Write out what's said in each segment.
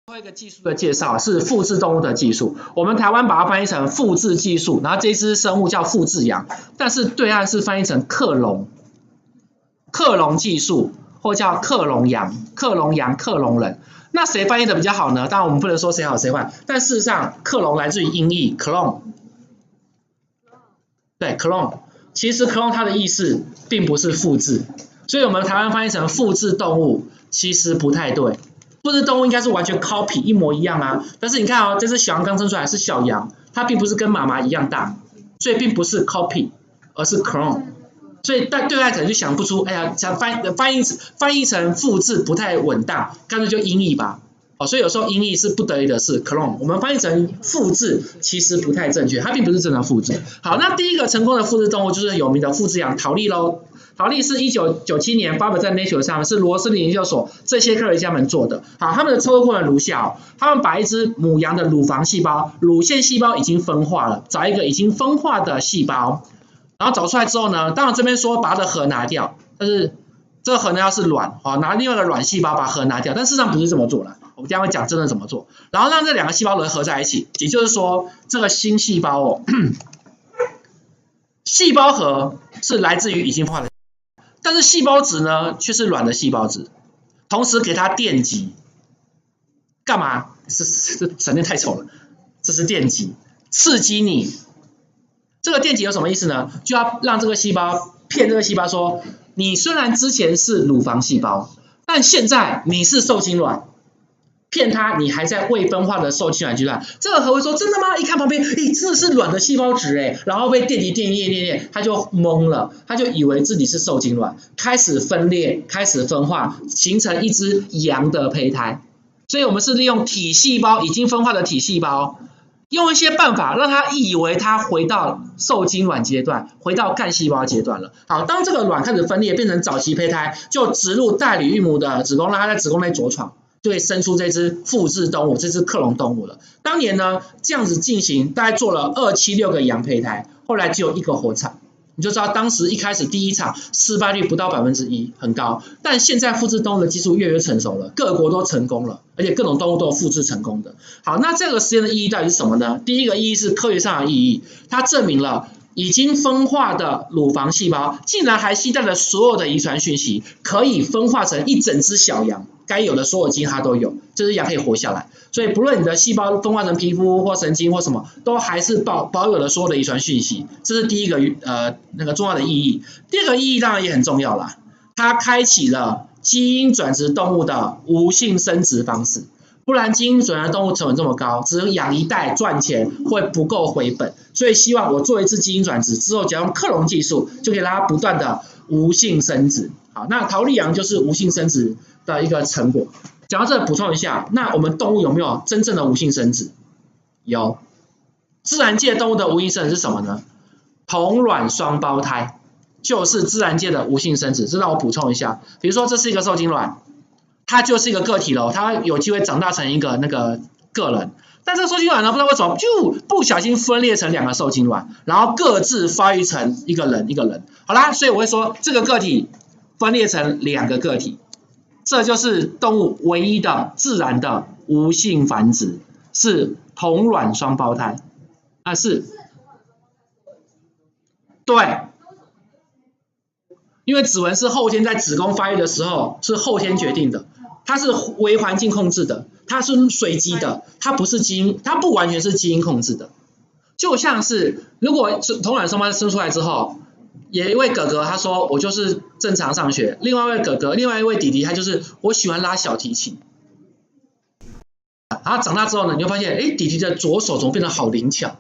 最后一个技术的介绍是复制动物的技术，我们台湾把它翻译成复制技术，然后这只生物叫复制羊，但是对岸是翻译成克隆技术，或叫克隆羊、克隆人。那谁翻译的比较好呢？当然我们不能说谁好谁坏，但事实上克隆来自于音译 clone， 对 clone， 其实 clone 它的意思并不是复制，所以我们台湾翻译成复制动物其实不太对。复制动物应该是完全 copy 一模一样啊，但是你看哦，这只小羊刚生出来是小羊，它并不是跟妈妈一样大，所以并不是 copy， 而是 clone。所以对外可能就想不出，哎呀，想翻译成复制不太稳当，干脆就音译吧。所以有时候音译是不得已的事 ，clone， 我们翻译成复制其实不太正确，它并不是真的复制。好，那第一个成功的复制动物就是有名的复制羊陶丽喽。陶丽是1997年发表在 Nature 上，是罗斯林研究所这些科学家们做的。好，他们的操作过程如下他们把一只母羊的乳房细胞，乳腺细胞已经分化了，找一个已经分化的细胞，然后找出来之后呢，当然这边说把它的核拿掉，但是这个核呢要是卵，拿另外一个卵细胞把核拿掉，但事实上不是这么做了。我们将会讲真的怎么做，然后让这两个细胞合在一起，也就是说这个新细胞细胞核是来自于已经分化的，但是细胞质呢却是卵的细胞质，同时给它电极，干嘛？这闪电太丑了，这是电极，刺激你。这个电极有什么意思呢？就要让这个细胞骗这个细胞说，你虽然之前是乳房细胞，但现在你是受精卵。骗他，你还在未分化的受精卵阶段，这个核会说真的吗？一看旁边，真的是卵的细胞质然后被电极电，他就懵了，他就以为自己是受精卵，开始分裂，开始分化，形成一只羊的胚胎。所以我们是利用体细胞已经分化的体细胞，用一些办法让他以为他回到受精卵阶段，回到干细胞阶段了。好，当这个卵开始分裂变成早期胚胎，就植入代理孕母的子宫，让它在子宫内着床。就会生出这只复制动物，这只克隆动物了。当年呢，这样子进行，大概做了276个羊胚胎，后来只有1个活产，你就知道当时一开始第一场失败率不到1%，很高。但现在复制动物的技术越来越成熟了，各国都成功了，而且各种动物都有复制成功的。好，那这个实验的意义到底是什么呢？第一个意义是科学上的意义，它证明了已经分化的乳房细胞竟然还携带了所有的遗传讯息，可以分化成一整只小羊。该有的所有基因它都有，这只羊可以活下来。所以不论你的细胞分化成皮肤或神经或什么，都还是保有了所有的遗传讯息。这是第一个重要的意义。第二个意义当然也很重要啦，它开启了基因转殖动物的无性生殖方式。不然基因转殖动物成本这么高，只养一代赚钱会不够回本。所以希望我做一次基因转殖之后，只要用克隆技术，就可以让它不断的无性生殖。好，那桃莉羊就是无性生殖的一个成果。讲到这补充一下，那我们动物有没有真正的无性生殖？有，自然界动物的无性生殖是什么呢？同卵双胞胎就是自然界的无性生殖。这让我补充一下，比如说这是一个受精卵，它就是一个个体了，它有机会长大成一个个人。但这个受精卵呢，不知道为什么就不小心分裂成2个受精卵，然后各自发育成一个人。好啦，所以我会说这个个体分裂成2个个体，这就是动物唯一的自然的无性繁殖，是同卵双胞胎。是，对，因为指纹是后天在子宫发育的时候是后天决定的，它是微环境控制的，它是随机的，它不是基因，它不完全是基因控制的。就像是如果同卵双胞胎生出来之后，有一位哥哥他说我就是正常上学，另外一位弟弟他就是我喜欢拉小提琴。然后长大之后呢，你就发现弟弟的左手怎么变得好灵巧，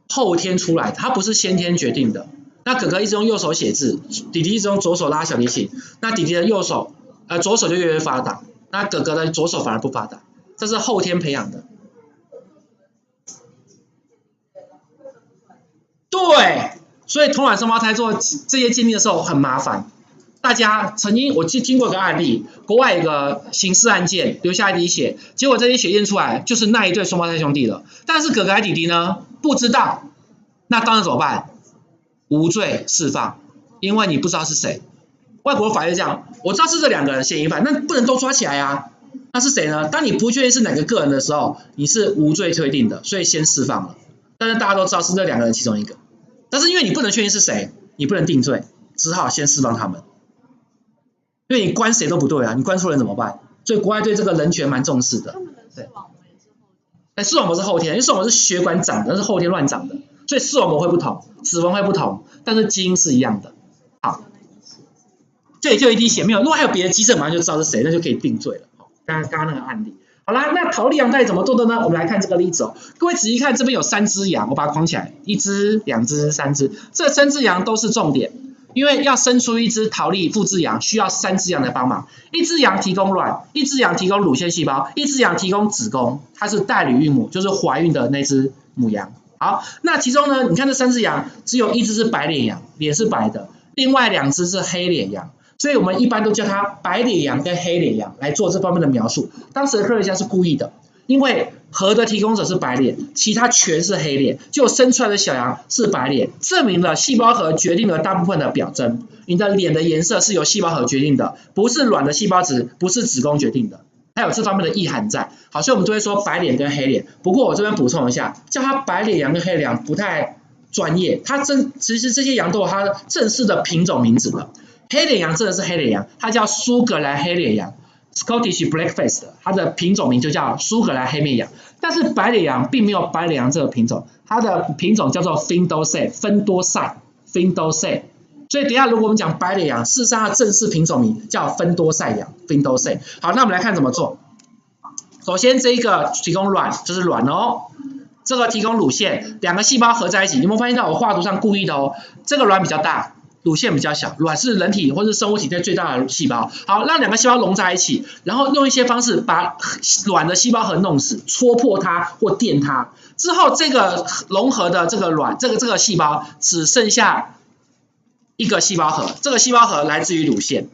后天出来的，他不是先天决定的。那哥哥一直用右手写字，弟弟一直用左手拉小提琴，那弟弟的左手就越来越发达，那哥哥的左手反而不发达，这是后天培养的。对，所以同卵双胞胎做这些鉴定的时候很麻烦。大家曾经我听过一个案例，国外有个刑事案件留下一滴血，结果这滴血验出来就是那一对双胞胎兄弟了，但是哥哥和弟弟呢不知道，那当然怎么办？无罪释放，因为你不知道是谁。外国法律这样，我知道是这2个人嫌疑犯，那不能都抓起来啊。那是谁呢？当你不确定是哪个个人的时候，你是无罪推定的，所以先释放了。但是大家都知道是这2个人其中一个，但是因为你不能确定是谁，你不能定罪，只好先释放他们。因为你关谁都不对啊，你关错人怎么办？所以国外对这个人权蛮重视的。对，视网膜是后天，因为视网膜是血管长的，那是后天乱长的，所以视网膜会不同，指纹会不同，但是基因是一样的。好，对，就一滴血没有。如果还有别的基证，马上就知道是谁，那就可以定罪了。刚刚那个案例。好啦，那桃莉羊到底怎么做的呢？我们来看这个例子哦。各位仔细看，这边有3只羊，我把它框起来，1只、2只、3只，这3只羊都是重点，因为要生出一只桃莉复制羊，需要3只羊来帮忙。1只羊提供卵，1只羊提供乳腺细胞，1只羊提供子宫，它是代理孕母，就是怀孕的那只母羊。好，那其中呢，你看这3只羊，只有1只是白脸羊，脸是白的，另外2只是黑脸羊。所以我们一般都叫它白脸羊跟黑脸羊来做这方面的描述。当时的科学家是故意的，因为核的提供者是白脸，其他全是黑脸，就生出来的小羊是白脸，证明了细胞核决定了大部分的表征。你的脸的颜色是由细胞核决定的，不是卵的细胞质，不是子宫决定的，还有这方面的意涵在。好，所以我们就会说白脸跟黑脸。不过我这边补充一下，叫它白脸羊跟黑脸羊不太专业，其实这些羊都有它正式的品种名字的。黑脸羊真的是黑脸羊，它叫苏格兰黑脸羊 ，Scottish Blackfaced， 它的品种名就叫苏格兰黑面羊。但是白脸羊并没有白脸羊这个品种，它的品种叫做芬多塞，芬多塞。所以等一下如果我们讲白脸羊，事实上它正式品种名叫芬多塞羊，芬多塞。好，那我们来看怎么做。首先这一个提供卵，就是卵哦。这个提供乳腺，2个细胞合在一起，你有没有发现到我画图上故意的哦？这个卵比较大。乳腺比较小，卵是人体或是生物体内最大的细胞。好，让2个细胞融在一起，然后用一些方式把卵的细胞核弄死，戳破它或电它。之后这个融合的这个卵，这个细胞只剩下一个细胞核，这个细胞核来自于乳腺，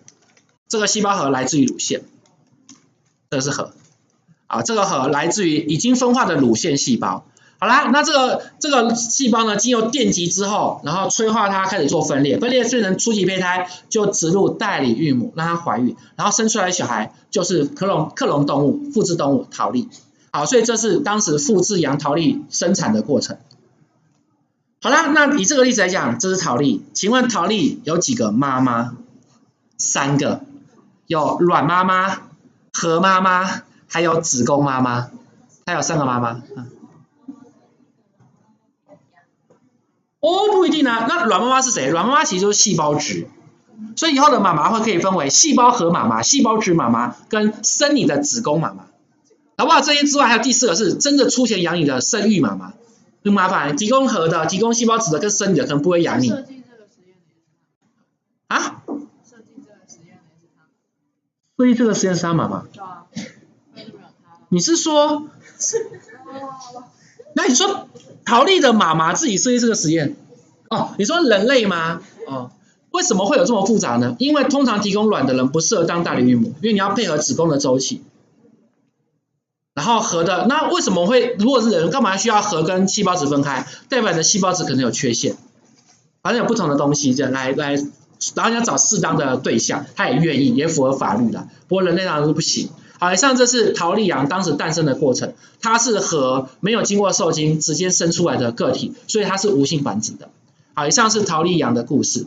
这个细胞核来自于乳腺，这个是核。啊，这个核来自于已经分化的乳腺细胞。好啦，那这个细胞呢，经由电击之后，然后催化它开始做分裂，分裂变成初级胚胎，就植入代理孕母，让它怀孕，然后生出来的小孩就是克隆动物、复制动物桃莉。好，所以这是当时复制羊桃莉生产的过程。好啦，那以这个例子来讲，这是桃莉，请问桃莉有几个妈妈？3个，有卵妈妈、核妈妈，还有子宫妈妈，它有3个妈妈。哦，不一定啊。那卵妈妈是谁？卵妈妈其实就是细胞质，所以以后的妈妈可以分为细胞核妈妈、细胞质妈妈跟生你的子宫妈妈。好不好？这些之外，还有第4个是真的出钱养你的生育妈妈，很麻烦。提供核的、提供细胞质的跟生你的可能不会养你。啊？设计这个实验是他妈妈？对啊。你是说？那你说桃莉的妈妈自己设计这个实验？哦，你说人类吗？哦，为什么会有这么复杂呢？因为通常提供卵的人不适合当代理孕母，因为你要配合子宫的周期。然后核的，那为什么会？如果是人，干嘛需要核跟细胞质分开？代表你的细胞质可能有缺陷，反正有不同的东西，这样来，然后你要找适当的对象，他也愿意，也符合法律啦。不过人类当然是不行。好，以上这是桃莉羊当时诞生的过程，它是核没有经过受精直接生出来的个体，所以它是无性繁殖的。好，以上是桃莉羊的故事。